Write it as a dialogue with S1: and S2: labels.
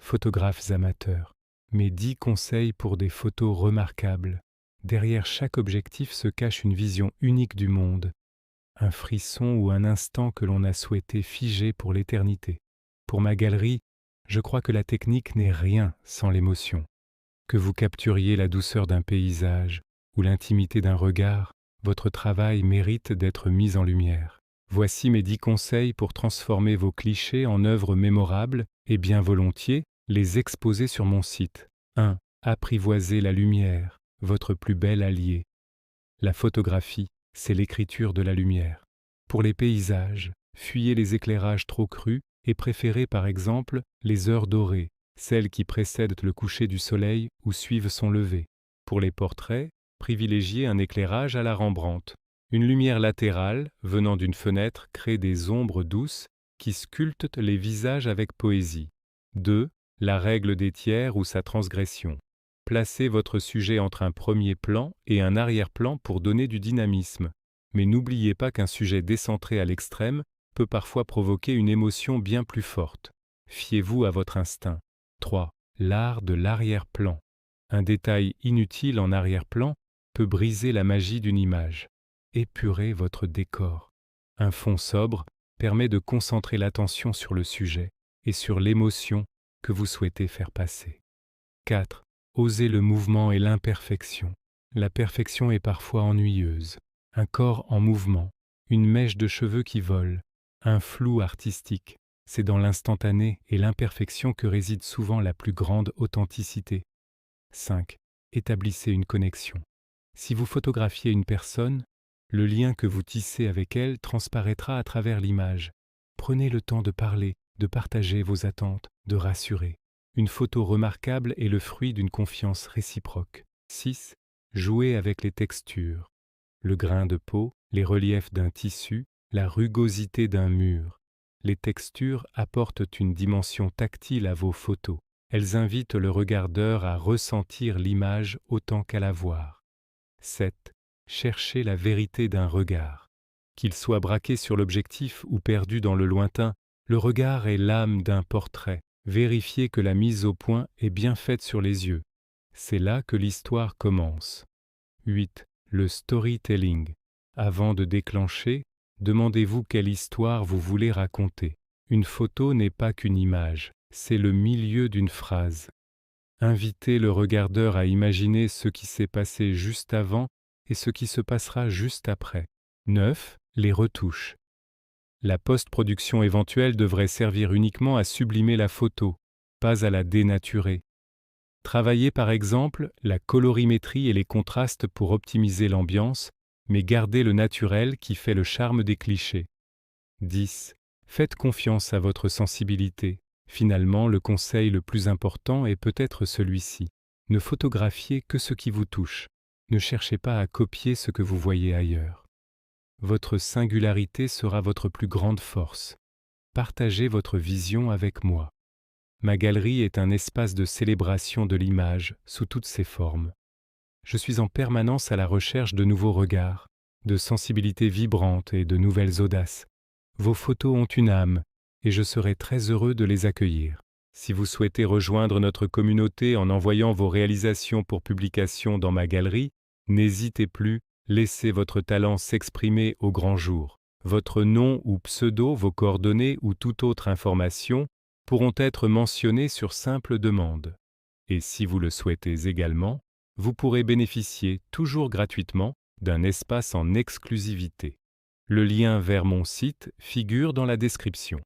S1: photographes amateurs. Mes 10 conseils pour des photos remarquables. Derrière chaque objectif se cache une vision unique du monde, un frisson ou un instant que l'on a souhaité figer pour l'éternité. Pour ma galerie, je crois que la technique n'est rien sans l'émotion. Que vous capturiez la douceur d'un paysage ou l'intimité d'un regard, votre travail mérite d'être mis en lumière. Voici mes 10 conseils pour transformer vos clichés en œuvres mémorables et bien volontiers les exposer sur mon site. 1. Apprivoisez la lumière, votre plus bel allié. La photographie, c'est l'écriture de la lumière. Pour les paysages, fuyez les éclairages trop crus et préférez par exemple les heures dorées, celles qui précèdent le coucher du soleil ou suivent son lever. Pour les portraits, privilégiez un éclairage à la Rembrandt. Une lumière latérale, venant d'une fenêtre, crée des ombres douces qui sculptent les visages avec poésie. 2. La règle des tiers ou sa transgression. Placez votre sujet entre un premier plan et un arrière-plan pour donner du dynamisme. Mais n'oubliez pas qu'un sujet décentré à l'extrême peut parfois provoquer une émotion bien plus forte. Fiez-vous à votre instinct. 3. L'art de l'arrière-plan. Un détail inutile en arrière-plan peut briser la magie d'une image. Épurez votre décor. Un fond sobre permet de concentrer l'attention sur le sujet et sur l'émotion que vous souhaitez faire passer. 4. Osez le mouvement et l'imperfection. La perfection est parfois ennuyeuse. Un corps en mouvement, une mèche de cheveux qui vole, un flou artistique. C'est dans l'instantané et l'imperfection que réside souvent la plus grande authenticité. 5. Établissez une connexion. Si vous photographiez une personne, le lien que vous tissez avec elle transparaîtra à travers l'image. Prenez le temps de parler, de partager vos attentes, de rassurer. Une photo remarquable est le fruit d'une confiance réciproque. 6. Jouez avec les textures. Le grain de peau, les reliefs d'un tissu, la rugosité d'un mur. Les textures apportent une dimension tactile à vos photos. Elles invitent le regardeur à ressentir l'image autant qu'à la voir. 7. Cherchez la vérité d'un regard. Qu'il soit braqué sur l'objectif ou perdu dans le lointain, le regard est l'âme d'un portrait. Vérifiez que la mise au point est bien faite sur les yeux. C'est là que l'histoire commence. 8. Le storytelling. Avant de déclencher, demandez-vous quelle histoire vous voulez raconter. Une photo n'est pas qu'une image, c'est le milieu d'une phrase. Invitez le regardeur à imaginer ce qui s'est passé juste avant et ce qui se passera juste après. 9. Les retouches. La post-production éventuelle devrait servir uniquement à sublimer la photo, pas à la dénaturer. Travaillez par exemple la colorimétrie et les contrastes pour optimiser l'ambiance, mais gardez le naturel qui fait le charme des clichés. 10. Faites confiance à votre sensibilité. Finalement, le conseil le plus important est peut-être celui-ci. Ne photographiez que ce qui vous touche. Ne cherchez pas à copier ce que vous voyez ailleurs. Votre singularité sera votre plus grande force. Partagez votre vision avec moi. Ma galerie est un espace de célébration de l'image sous toutes ses formes. Je suis en permanence à la recherche de nouveaux regards, de sensibilités vibrantes et de nouvelles audaces. Vos photos ont une âme et je serai très heureux de les accueillir. Si vous souhaitez rejoindre notre communauté en envoyant vos réalisations pour publication dans ma galerie, n'hésitez plus, laissez votre talent s'exprimer au grand jour. Votre nom ou pseudo, vos coordonnées ou toute autre information pourront être mentionnés sur simple demande. Et si vous le souhaitez également, vous pourrez bénéficier, toujours gratuitement, d'un espace en exclusivité. Le lien vers mon site figure dans la description.